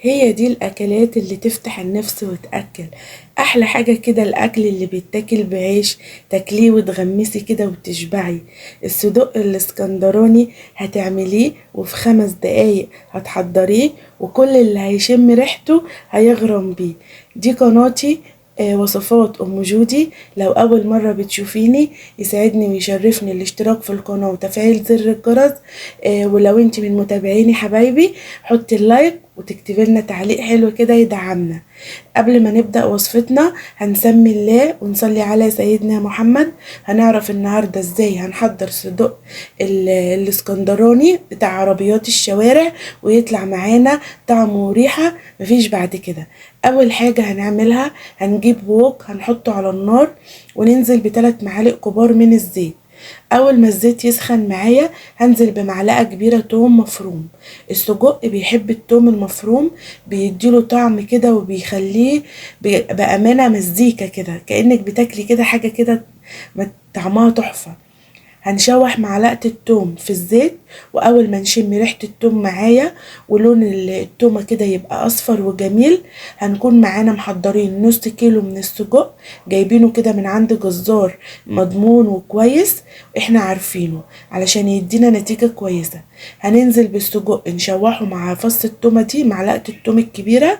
هي دي الاكلات اللي تفتح النفس وتاكل. احلى حاجه كده الاكل اللي بيتاكل بعيش، تاكليه وتغمسي كده وتشبعي. الصدق الاسكندراني هتعمليه وفي 5 دقايق هتحضريه، وكل اللي هيشم ريحته هيغرم بيه. دي قناتي وصفات ام جودي. لو اول مرة بتشوفيني يسعدني ويشرفني الاشتراك في القناة وتفعيل زر الجرس. ولو انت من متابعيني حبايبي حطي اللايك وتكتبي لنا تعليق حلو كده يدعمنا. قبل ما نبدأ وصفتنا هنسمي الله ونصلي على سيدنا محمد. هنعرف النهاردة ازاي هنحضر صدق الاسكندراني بتاع عربيات الشوارع، ويطلع معانا طعمه وريحة مفيش بعد كده. اول حاجة هنعملها هنجيب ووك هنحطه على النار، وننزل ب3 معالق كبار من الزيت. اول ما الزيت يسخن معايا هنزل بمعلقة كبيرة توم مفروم. السجق بيحب التوم المفروم، بيديله طعم كده وبيخليه بأمانة مزيكا كده، كأنك بتاكلي كده حاجة كده طعمها تحفة. هنشوح معلقة التوم في الزيت، واول ما نشم ريحة التوم معايا ولون التومة كده يبقى اصفر وجميل، هنكون معانا محضرين نص كيلو من السجق، جايبينه كده من عند جزار مضمون وكويس احنا عارفينه علشان يدينا نتيجة كويسة. هننزل بالسجق نشوحه مع فص التومة دي، معلقة التوم الكبيرة،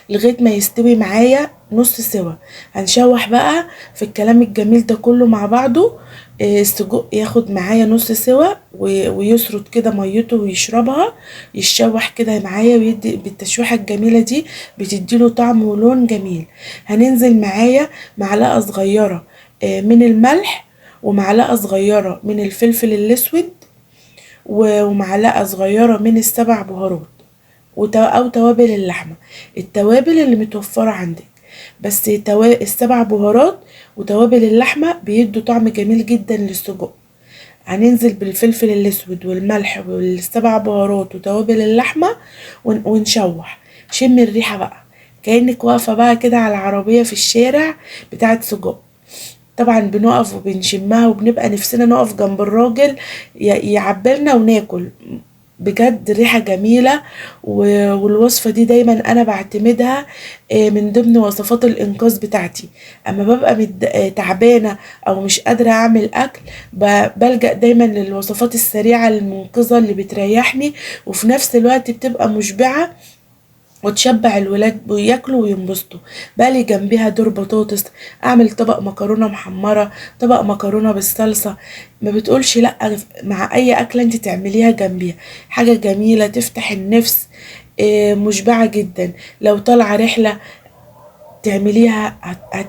لغاية ما يستوي معايا نص سوا. هنشوح بقى في الكلام الجميل ده كله مع بعضه. السجق ياخد معايا نص سوا ويسرد كده ميته ويشربها، يتشوح كده معايا ويدي بالتشويحة الجميلة دي بتديله طعم ولون جميل. هننزل معايا معلقة صغيرة من الملح، ومعلقة صغيرة من الفلفل الاسود، ومعلقة صغيرة من ال7 بهارات او توابل اللحمة، التوابل اللي متوفرة عندك. بس ال7 بهارات وتوابل اللحمة بيدوا طعم جميل جدا للسجق. هننزل بالفلفل الاسود والملح وال7 بهارات وتوابل اللحمة ونشوح. شم الريحة بقى كأنك واقفة بقى كده على عربية في الشارع بتاعت سجق. طبعا بنقف وبنشمها وبنبقى نفسنا نقف جنب الراجل يعبرنا وناكل. بجد ريحة جميلة. والوصفة دي دايما انا بعتمدها من ضمن وصفات الانقاذ بتاعتي. اما ببقى تعبانة او مش قادرة اعمل اكل، بلجأ دايما للوصفات السريعة المنقذة اللي بتريحني وفي نفس الوقت بتبقى مشبعة وتشبع الولاد وياكلوا وينبسطوا. بقلي جنبيها دور بطاطس، اعمل طبق مكرونه محمره، طبق مكرونه بالصلصه. ما بتقولش لا مع اي اكله انت تعمليها جنبيها. حاجه جميله تفتح النفس، مشبعه جدا. لو طالعه رحله تعمليها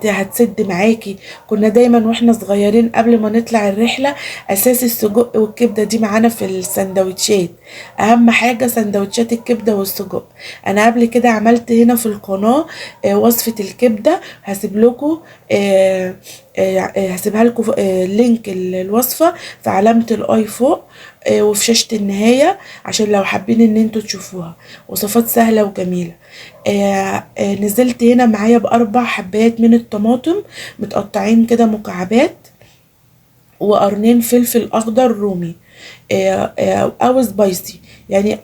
هتسد معاكي. كنا دايما واحنا صغيرين قبل ما نطلع الرحلة اساس السجق والكبدة دي معانا في السندوتشات. اهم حاجة سندوتشات الكبدة والسجق. انا قبل كده عملت هنا في القناة وصفة الكبدة، هسيب لكم هسيبها لكم لينك الوصفة في علامة الاي فوق وفي شاشة النهاية عشان لو حابين ان انتوا تشوفوها. وصفات سهلة وجميلة. نزلت هنا معايا ب4 حبات من الطماطم متقطعين كده مكعبات، وقرنين فلفل اخضر رومي او سبايسي، يعني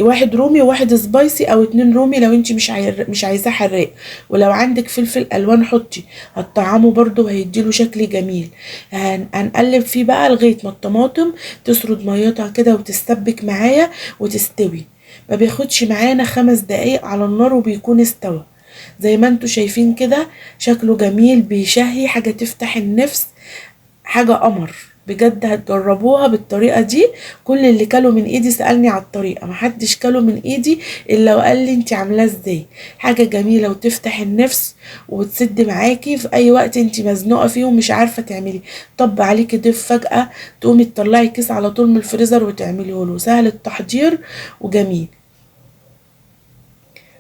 واحد رومي وواحد سبايسي او 2 رومي لو انت مش عايزاه حراق. ولو عندك فلفل الوان حطي، هتطعمه برضو هيديله شكل جميل. هنقلب فيه بقى لغايه ما الطماطم تسرد ميتها كده وتستبك معايا وتستوي. ما بياخدش معانا 5 دقايق على النار وبيكون استوى. زي ما انتوا شايفين كده شكله جميل بيشهي، حاجة تفتح النفس، حاجة قمر. بجد هتجربوها بالطريقة دي. كل اللي كلوا من ايدي سألني على الطريقة، محدش كلوا من ايدي الا وقال لي انت عاملاه ازاي. حاجة جميلة وتفتح النفس وتسد معاكي في اي وقت انت مزنوقة فيه ومش عارفة تعملي. طب عليكي ضيف فجأة تقومي تطلعي كيس على طول من الفريزر وتعمليه له، سهل التحضير وجميل.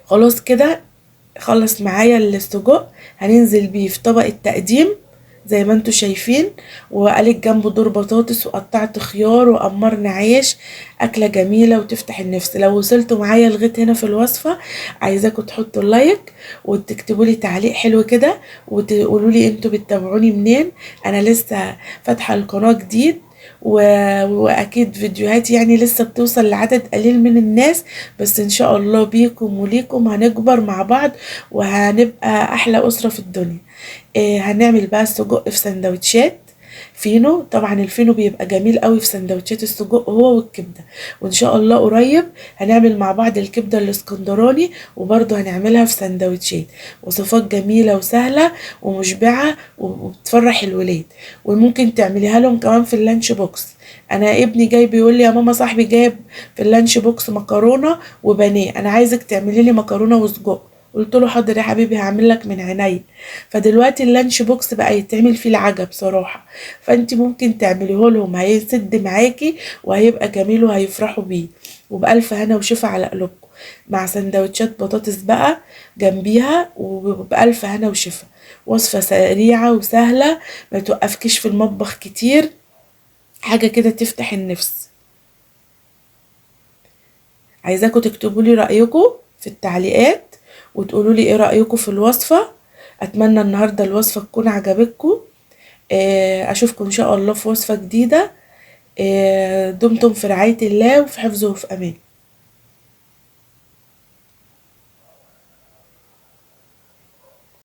خلاص كده خلص معايا السجق. هننزل بيه في طبق التقديم زي ما انتوا شايفين، وقالك جنبه دور بطاطس وقطعت خيار وقمرنا عيش. اكله جميله وتفتح النفس. لو وصلتوا معايا لغايه هنا في الوصفه عايزاكم تحطوا لايك وتكتبوا لي تعليق حلو كده وتقولوا لي انتوا بتتابعوني منين. انا لسه فاتحه القناه جديد واكيد فيديوهاتي يعني لسه بتوصل لعدد قليل من الناس، بس ان شاء الله بيكم وليكم هنكبر مع بعض وهنبقى احلى اسرة في الدنيا. هنعمل بقى السجق في سندوتشات فينو. طبعا الفينو بيبقى جميل قوي في سندوتشات السجق هو والكبده. وان شاء الله قريب هنعمل مع بعض الكبده الاسكندراني وبرضه هنعملها في سندوتشات. وصفات جميله وسهله ومشبعه وبتفرح الولاد. وممكن تعمليها لهم كمان في اللانش بوكس. انا ابني جاي بيقول لي يا ماما صاحبي جايب في اللانش بوكس مكرونه وبانيه، انا عايزك تعملي لي مكرونه وسجق. قلت له حاضر يا حبيبي هعمل لك من عينيا. فدلوقتي اللانش بوكس بقى يتعمل فيه العجب صراحه، فانت ممكن تعمليه لهم هيسد معاكي وهيبقى جميل وهيفرحوا بيه. وبألف هنا وشفا على قلوبكم مع سندوتشات بطاطس بقى جنبيها، وبألف هنا وشفا. وصفة سريعة وسهلة ما توقفكش في المطبخ كتير، حاجة كده تفتح النفس. عايزاكم تكتبوا لي رأيكم في التعليقات وتقولوا لي ايه رأيكم في الوصفة. اتمنى النهاردة الوصفة تكون عجبتكم. اشوفكم ان شاء الله في وصفة جديدة. دمتم في رعاية الله وفي حفظه وفي امان.